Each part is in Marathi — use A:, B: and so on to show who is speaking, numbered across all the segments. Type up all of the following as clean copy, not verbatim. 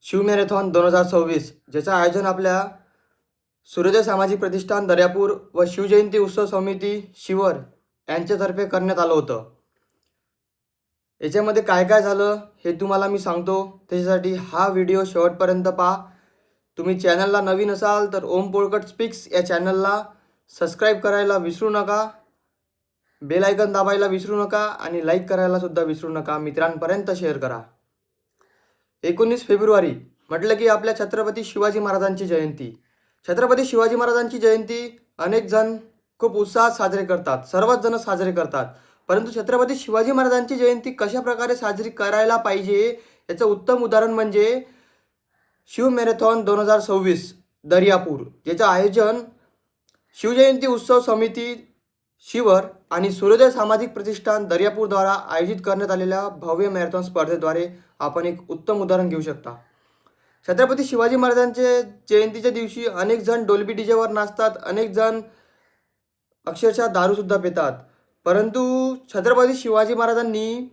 A: शिव मॅरेथॉन 2026 ज्याचं आयोजन आपल्या सूर्योदय सामाजिक प्रतिष्ठान दर्यापूर व शिवजयंती उत्सव समिती शिवर यांच्यातर्फे करण्यात आलं होतं. याच्यामध्ये काय काय झालं हे तुम्हाला मी सांगतो. त्याच्यासाठी हा व्हिडिओ शेवटपर्यंत पहा. तुम्ही चॅनलला नवीन असाल तर ओम पोळकट स्पीक्स या चॅनलला सबस्क्राईब करायला विसरू नका, बेल आयकन दाबायला विसरू नका आणि लाईक करायला सुद्धा विसरू नका. मित्रांपर्यंत शेअर करा. 19 फेब्रुवारी म्हटलं की आपल्या छत्रपती शिवाजी महाराजांची जयंती. छत्रपती शिवाजी महाराजांची जयंती अनेक जण खूप उत्साहात साजरे करतात, सर्वच जण साजरे करतात. परंतु छत्रपती शिवाजी महाराजांची जयंती कशा प्रकारे साजरी करायला पाहिजे याचं उत्तम उदाहरण म्हणजे शिव मॅरेथॉन 2026 दर्यापूर, ज्याचं आयोजन शिवजयंती उत्सव समिती शिवर आणि सूर्योदय सामाजिक प्रतिष्ठान दर्यापूरद्वारा आयोजित करण्यात आलेल्या भव्य मॅरेथॉन स्पर्धेद्वारे आपण एक उत्तम उदाहरण घेऊ शकता. छत्रपती शिवाजी महाराजांचे जयंतीच्या दिवशी अनेक जण डोल्बी डीजेवर नाचतात, अनेक जण अक्षरशः दारूसुद्धा पितात. परंतु छत्रपती शिवाजी महाराजांनी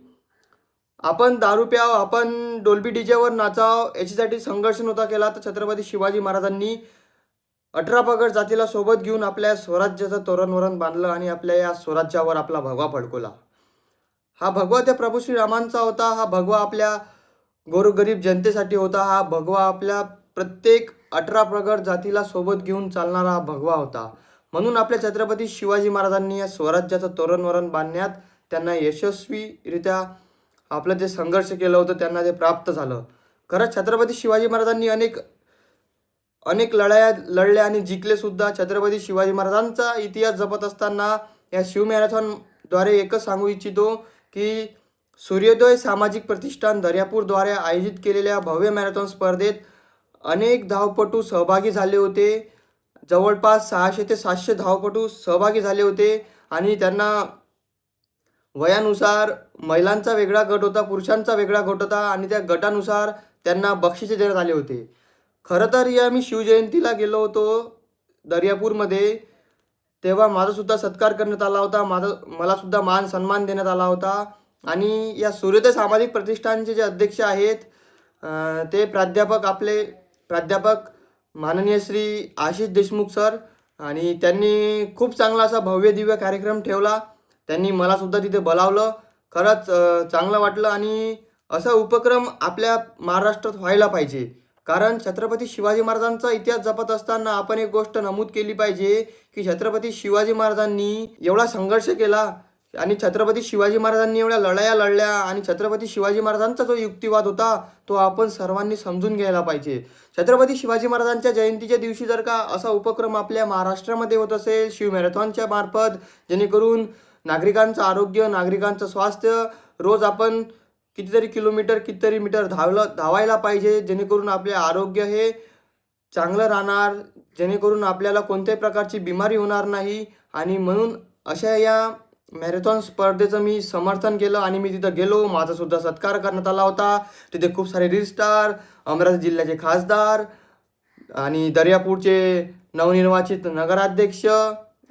A: आपण दारू प्याव, आपण डोल्बी डीजेवर नाचाव याच्यासाठी संघर्ष नव्हता केला, तर छत्रपती शिवाजी महाराजांनी 18 पगड जातीला सोबत घेऊन आपल्या स्वराज्याचं तोरणवरण बांधलं आणि आपल्या या स्वराज्यावर आपला भगवा फडकवला. हा भगवा त्या प्रभू श्रीरामांचा होता. हा भगवा आपल्या गोरगरीब जनतेसाठी होता. हा भगवा आपल्या प्रत्येक 18 प्रगड जातीला सोबत घेऊन चालणारा हा भगवा होता. म्हणून आपल्या छत्रपती शिवाजी महाराजांनी या स्वराज्याचं तोरणवरण बांधण्यात त्यांना यशस्वीरित्या आपलं जे संघर्ष केलं होतं त्यांना ते प्राप्त झालं. खरंच छत्रपती शिवाजी महाराजांनी अनेक लढाया लढल्या आणि जिंकले सुद्धा. छत्रपती शिवाजी महाराजांचा इतिहास जपत असताना या शिव मॅरेथॉनद्वारे एकच सांगू इच्छितो की सूर्योदय सामाजिक प्रतिष्ठान दर्यापूरद्वारे आयोजित केलेल्या भव्य मॅरेथॉन स्पर्धेत अनेक धावपटू सहभागी झाले होते. जवळपास 600 ते 700 धावपटू सहभागी झाले होते आणि त्यांना वयानुसार महिलांचा वेगळा गट होता, पुरुषांचा वेगळा गट होता आणि त्या गटानुसार त्यांना बक्षिसे देण्यात आले होते. खरं तर या मी शिवजयंतीला गेलो होतो दर्यापूरमध्ये, तेव्हा माझासुद्धा सत्कार करण्यात आला होता. मला सुद्धा मान सन्मान देण्यात आला होता. आणि या सूर्योदय सामाजिक प्रतिष्ठानचे जे अध्यक्ष आहेत ते प्राध्यापक माननीय श्री आशिष देशमुख सर, आणि त्यांनी खूप चांगला असा भव्य दिव्य कार्यक्रम ठेवला. त्यांनी मला सुद्धा तिथे बोलावलं. खरंच चांगलं वाटलं आणि असा उपक्रम आपल्या महाराष्ट्रात व्हायला पाहिजे. कारण छत्रपती शिवाजी महाराजांचा इतिहास जपत असताना आपण एक गोष्ट नमूद केली पाहिजे की छत्रपती शिवाजी महाराजांनी एवढा संघर्ष केला आणि छत्रपती शिवाजी महाराजांनी एवढ्या लढाया लढल्या आणि छत्रपती शिवाजी महाराजांचा जो युक्तिवाद होता तो आपण सर्वांनी समजून घ्यायला पाहिजे. छत्रपती शिवाजी महाराजांच्या जयंतीच्या दिवशी जर का असा उपक्रम आपल्या महाराष्ट्रामध्ये होत असेल शिव मॅरेथॉनच्या मार्फत, जेणेकरून नागरिकांचं आरोग्य, नागरिकांचं स्वास्थ्य, रोज आपण कितीतरी किलोमीटर कितीतरी मीटर धावायला पाहिजे, जेणेकरून आपले आरोग्य हे चांगलं राहणार, जेणेकरून आपल्याला कोणत्याही प्रकारची बिमारी होणार नाही. आणि म्हणून अशा या मॅरेथॉन स्पर्धेचं मी समर्थन केलं आणि मी तिथं गेलो. माझा सुद्धा सत्कार करण्यात आला होता. तिथे खूप सारे रील स्टार, अमरावती जिल्ह्याचे खासदार आणि दर्यापूरचे नवनिर्वाचित नगराध्यक्ष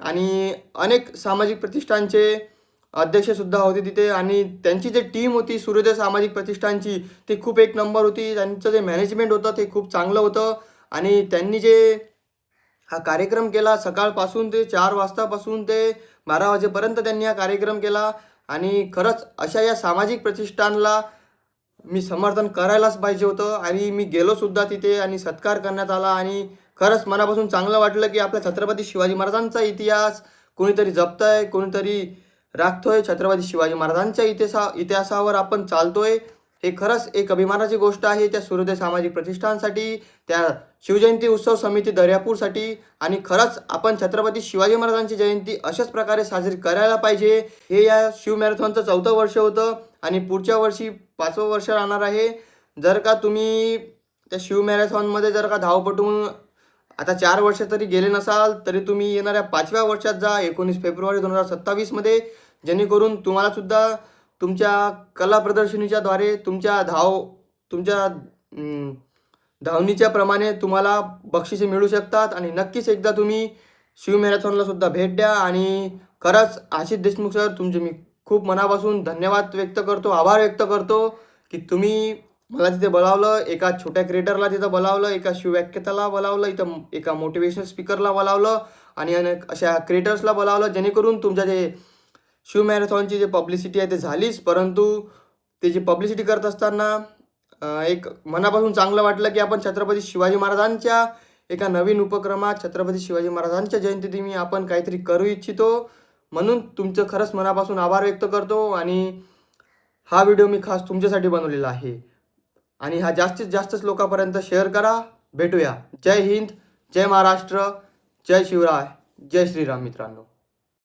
A: आणि अनेक सामाजिक प्रतिष्ठानचे अध्यक्षसुद्धा होते तिथे. आणि त्यांची जे टीम होती सूर्योदय सामाजिक प्रतिष्ठानची ती खूप एक नंबर होती. त्यांचं जे मॅनेजमेंट होतं ते खूप चांगलं होतं. आणि त्यांनी जे हा कार्यक्रम केला सकाळपासून ते 4 वाजतापासून ते 12 वाजेपर्यंत त्यांनी हा कार्यक्रम केला. आणि खरंच अशा या सामाजिक प्रतिष्ठानला मी समर्थन करायलाच पाहिजे होतं. आणि मी गेलोसुद्धा तिथे आणि सत्कार करण्यात आला आणि खरंच मनापासून चांगलं वाटलं की आपल्या छत्रपती शिवाजी महाराजांचा इतिहास कोणीतरी जपतंय, कोणीतरी राखतोय. छत्रपती शिवाजी महाराजांच्या इतिहासावर आपण चालतोय. हे खरंच एक अभिमानाची गोष्ट आहे त्या सूर्योदय सामाजिक प्रतिष्ठानसाठी, त्या शिवजयंती उत्सव समिती दर्यापूरसाठी. आणि खरंच आपण छत्रपती शिवाजी महाराजांची जयंती अशाच प्रकारे साजरी करायला पाहिजे. हे या शिव मॅरेथॉनचं 4थं वर्ष होतं आणि पुढच्या वर्षी 5वं वर्ष राहणार आहे. जर का तुम्ही त्या शिव मॅरेथॉनमध्ये जर का धावपटू म्हणून आता 4 वर्ष तरी गेले नसाल तरी तुम्ही येणाऱ्या 5व्या वर्षात जा 19 फेब्रुवारी 2027 मध्ये, जेणेकरून तुम्हाला सुद्धा तुमच्या कला प्रदर्शनीच्याद्वारे तुमच्या धावणीच्या प्रमाणे तुम्हाला बक्षिसे मिळू शकतात. आणि नक्कीच एकदा तुम्ही शिव मॅरेथॉनला सुद्धा भेट द्या. आणि खरंच आशिष देशमुख सर तुमचे मी खूप मनापासून धन्यवाद व्यक्त करतो, आभार व्यक्त करतो की तुम्ही मला तिथे बोलावलं, एका छोट्या क्रिएटरला तिथं बोलावलं, एका शिवव्याख्याताला बोलावलं, इथं एका मोटिवेशनल स्पीकरला बोलावलं आणि अनेक अशा क्रिएटर्सला बोलावलं, जेणेकरून तुमच्या जे शिव मॅरेथॉनची जे पब्लिसिटी आहे ते झालीच. परंतु त्याची पब्लिसिटी करत असताना एक मनापासून चांगलं वाटलं की आपण छत्रपती शिवाजी महाराजांच्या एका नवीन उपक्रमात छत्रपती शिवाजी महाराजांच्या जयंतीदिनी आपण काहीतरी करू इच्छितो. म्हणून तुमचं खरंच मनापासून आभार व्यक्त करतो आणि हा व्हिडिओ मी खास तुमच्यासाठी बनवलेला आहे आणि हा जास्तीत जास्त लोकांपर्यंत शेअर करा. भेटूया. जय हिंद, जय महाराष्ट्र, जय शिवराय, जय श्रीराम मित्रांनो.